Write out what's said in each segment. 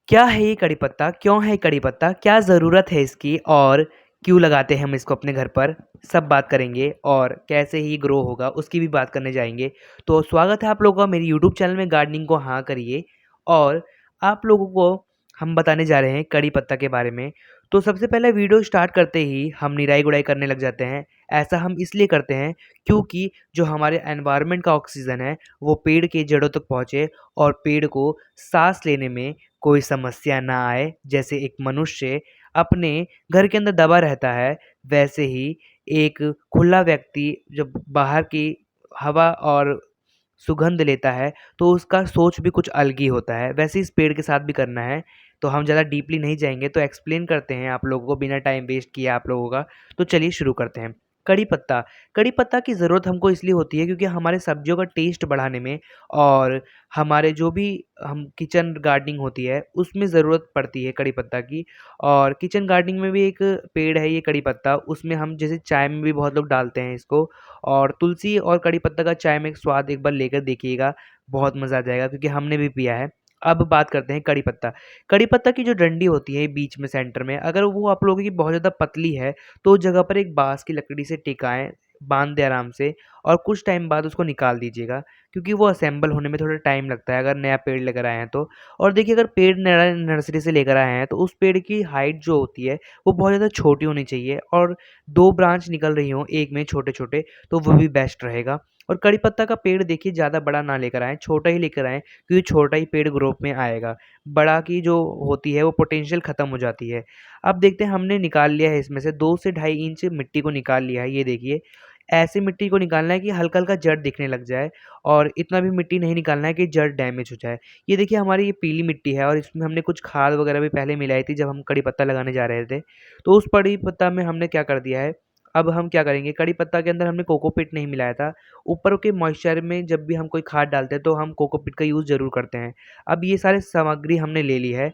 क्या है ये कड़ी पत्ता? क्यों है कड़ी पत्ता? क्या ज़रूरत है इसकी और क्यों लगाते हैं हम इसको अपने घर पर? सब बात करेंगे और कैसे ही ग्रो होगा उसकी भी बात करने जाएँगे। तो स्वागत है आप लोगों का मेरे यूट्यूब चैनल में गार्डनिंग को हाँ करिए और आप लोगों को हम बताने जा रहे हैं कड़ी पत्ता के बारे में। तो सबसे पहले वीडियो स्टार्ट करते ही हम निराई-गुड़ाई करने लग जाते हैं। ऐसा हम इसलिए करते हैं क्योंकि जो हमारे एनवायरनमेंट का ऑक्सीजन है वो पेड़ के जड़ों तक पहुँचे और पेड़ को साँस लेने में कोई समस्या ना आए। जैसे एक मनुष्य अपने घर के अंदर दबा रहता है, वैसे ही एक खुला व्यक्ति जब बाहर की हवा और सुगंध लेता है, तो उसका सोच भी कुछ अलग ही होता है। वैसे ही इस पेड़ के साथ भी करना है, तो हम ज़्यादा डीपली नहीं जाएँगे, तो एक्सप्लेन करते हैं आप लोगों को बिना टाइम वेस्ट किए आप लोगों का। तो चलिए शुरू करते हैं। कड़ी पत्ता, कड़ी पत्ता की ज़रूरत हमको इसलिए होती है क्योंकि हमारे सब्जियों का टेस्ट बढ़ाने में और हमारे जो भी हम किचन गार्डनिंग होती है, उसमें ज़रूरत पड़ती है कड़ी पत्ता की। और किचन गार्डनिंग में भी एक पेड़ है ये कड़ी पत्ता, उसमें हम जैसे चाय में भी बहुत लोग डालते हैं इसको। और तुलसी और कड़ी पत्ता का चाय में एक स्वाद एक बार लेकर देखिएगा, बहुत मज़ा आ जाएगा क्योंकि हमने भी पिया है। अब बात करते हैं कड़ी पत्ता। कड़ी पत्ता की जो डंडी होती है बीच में सेंटर में, अगर वो आप लोगों की बहुत ज़्यादा पतली है, तो उस जगह पर एक बाँस की लकड़ी से टिकाएँ, बाँध दें आराम से और कुछ टाइम बाद उसको निकाल दीजिएगा क्योंकि वो असेंबल होने में थोड़ा टाइम लगता है अगर नया पेड़ लेकर आए हैं तो। और देखिए अगर पेड़ नया नर्सरी से लेकर आए हैं, तो उस पेड़ की हाइट जो होती है, वो बहुत ज़्यादा छोटी होनी चाहिए और 2 ब्रांच निकल रही हों, एक में छोटे-छोटे, तो वो भी बेस्ट रहेगा। और कड़ी पत्ता का पेड़ देखिए ज़्यादा बड़ा ना लेकर आएँ, छोटा ही लेकर आएँ क्योंकि छोटा ही पेड़ ग्रोथ में आएगा। बड़ा की जो होती है वो पोटेंशियल ख़त्म हो जाती है। अब देखते हैं हमने निकाल लिया है इसमें से 2 से ढाई इंच मिट्टी को निकाल लिया है, ये देखिए। ऐसी मिट्टी को निकालना है कि हल्का-हल्का जड़ दिखने लग जाए और इतना भी मिट्टी नहीं निकालना है कि जड़ डैमेज हो जाए। ये देखिए हमारी ये पीली मिट्टी है और इसमें हमने कुछ खाद वगैरह भी पहले मिलाई थी जब हम कड़ी पत्ता लगाने जा रहे थे। तो उस कड़ी पत्ता में हमने क्या कर दिया है, अब हम क्या करेंगे, कड़ी पत्ता के अंदर हमने कोकोपीट नहीं मिलाया था। ऊपर के मॉइस्चर में जब भी हम कोई खाद डालते हैं तो हम कोकोपीट का यूज़ ज़रूर करते हैं। अब ये सारी सामग्री हमने ले ली है।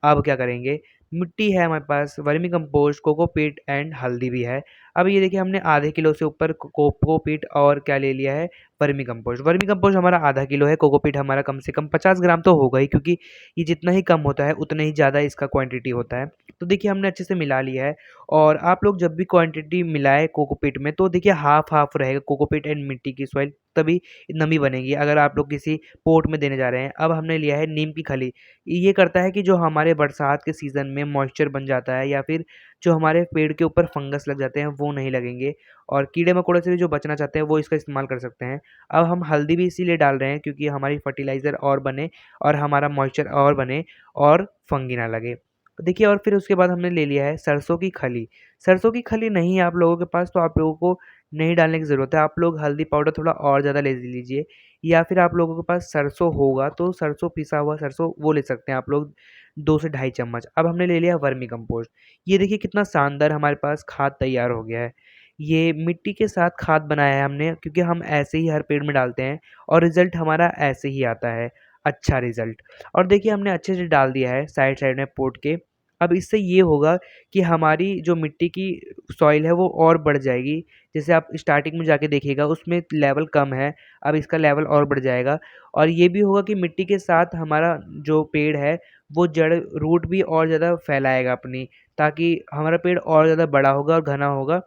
अब क्या करेंगे, मिट्टी है हमारे पास, वर्मी कंपोस्ट, कोकोपीट एंड हल्दी भी है। अब ये देखिए हमने आधे किलो से ऊपर कोकोपीट और क्या ले लिया है, वर्मी कंपोस्ट। वर्मी कंपोस्ट हमारा आधा किलो है, कोकोपीट हमारा कम से कम 50 ग्राम तो होगा ही क्योंकि ये जितना ही कम होता है उतना ही ज़्यादा इसका क्वांटिटी होता है। तो देखिए हमने अच्छे से मिला लिया है और आप लोग जब भी क्वांटिटी मिलाएँ कोकोपीट में तो देखिए हाफ़-हाफ़ रहेगा कोकोपीट एंड मिट्टी की सॉइल, तभी नमी बनेगी अगर आप लोग किसी पॉट में देने जा रहे हैं। अब हमने लिया है नीम की खली। ये करता है कि जो हमारे बरसात के सीज़न में मॉइस्चर बन जाता है या फिर जो हमारे पेड़ के ऊपर फंगस लग जाते हैं वो नहीं लगेंगे और कीड़े-मकोड़े से भी जो बचना चाहते हैं वो इसका इस्तेमाल कर सकते हैं। अब हम हल्दी भी इसीलिए डाल रहे हैं क्योंकि हमारी फर्टिलाइज़र और बने और हमारा मॉइस्चर और बने और फंगी ना लगे। देखिए और फिर उसके बाद हमने ले लिया है सरसों की खली। सरसों की खली नहीं है आप लोगों के पास तो आप लोगों को नहीं डालने की ज़रूरत है। आप लोग हल्दी पाउडर थोड़ा और ज़्यादा ले लीजिए या फिर आप लोगों के पास सरसों होगा तो सरसों पिसा हुआ सरसों वो ले सकते हैं आप लोग 2 से ढाई चम्मच। अब हमने ले लिया वर्मी कंपोस्ट। ये देखिए कितना शानदार हमारे पास खाद तैयार हो गया है। ये मिट्टी के साथ खाद बनाया है हमने क्योंकि हम ऐसे ही हर पेड़ में डालते हैं और रिज़ल्ट हमारा ऐसे ही आता है, अच्छा रिज़ल्ट। और देखिए हमने अच्छे से डाल दिया है साइड-साइड में पोट के। अब इससे ये होगा कि हमारी जो मिट्टी की सॉइल है वो और बढ़ जाएगी। जैसे आप स्टार्टिंग में जाके देखिएगा उसमें लेवल कम है, अब इसका लेवल और बढ़ जाएगा और ये भी होगा कि मिट्टी के साथ हमारा जो पेड़ है वो जड़ रूट भी और ज़्यादा फैलाएगा अपनी, ताकि हमारा पेड़ और ज़्यादा बड़ा होगा और घना होगा।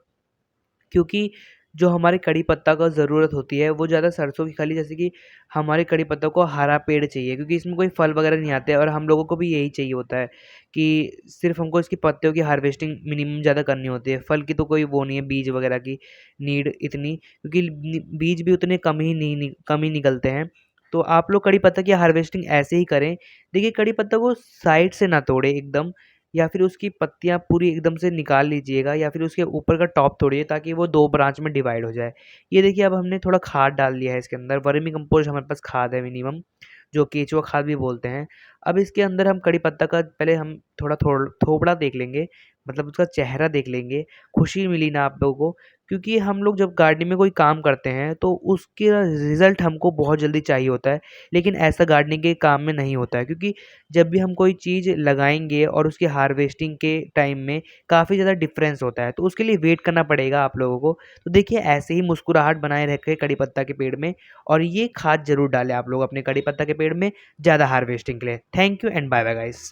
क्योंकि जो हमारे कड़ी पत्ता को ज़रूरत होती है वो ज़्यादा सरसों की खली, जैसे कि हमारे कड़ी पत्ता को हरा पेड़ चाहिए क्योंकि इसमें कोई फल वगैरह नहीं आते और हम लोगों को भी यही चाहिए होता है कि सिर्फ़ हमको इसकी पत्तियों की हार्वेस्टिंग मिनिमम ज़्यादा करनी होती है। फल की तो कोई वो नहीं है, बीज वगैरह की नीड इतनी, क्योंकि बीज भी उतने कम ही निकलते हैं। तो आप लोग कड़ी पत्ता की हार्वेस्टिंग ऐसे ही करें। देखिए कड़ी पत्ता को साइड से ना तोड़ें एकदम, या फिर उसकी पत्तियाँ पूरी एकदम से निकाल लीजिएगा या फिर उसके ऊपर का टॉप तोड़िए ताकि वो 2 ब्रांच में डिवाइड हो जाए। ये देखिए अब हमने थोड़ा खाद डाल दिया है इसके अंदर, वर्मी कंपोस्ट हमारे पास खाद है मिनिमम, जो केंचुआ खाद भी बोलते हैं। अब इसके अंदर हम कड़ी पत्ता का पहले हम थोपड़ा देख लेंगे, मतलब उसका चेहरा देख लेंगे। खुशी मिली ना आप लोगों को, क्योंकि हम लोग जब गार्डनिंग में कोई काम करते हैं तो उसके रिज़ल्ट हमको बहुत जल्दी चाहिए होता है, लेकिन ऐसा गार्डनिंग के काम में नहीं होता है क्योंकि जब भी हम कोई चीज़ लगाएँगे और उसकी हार्वेस्टिंग के टाइम में काफ़ी ज़्यादा डिफ़रेंस होता है, तो उसके लिए वेट करना पड़ेगा आप लोगों को। तो देखिए ऐसे ही मुस्कुराहट बनाए रखें कड़ी पत्ता के पेड़ में और ये खाद ज़रूर डालें आप लोग अपने कड़ी पत्ता के पेड़ में ज़्यादा हार्वेस्टिंग के लिए। Thank you and bye bye guys.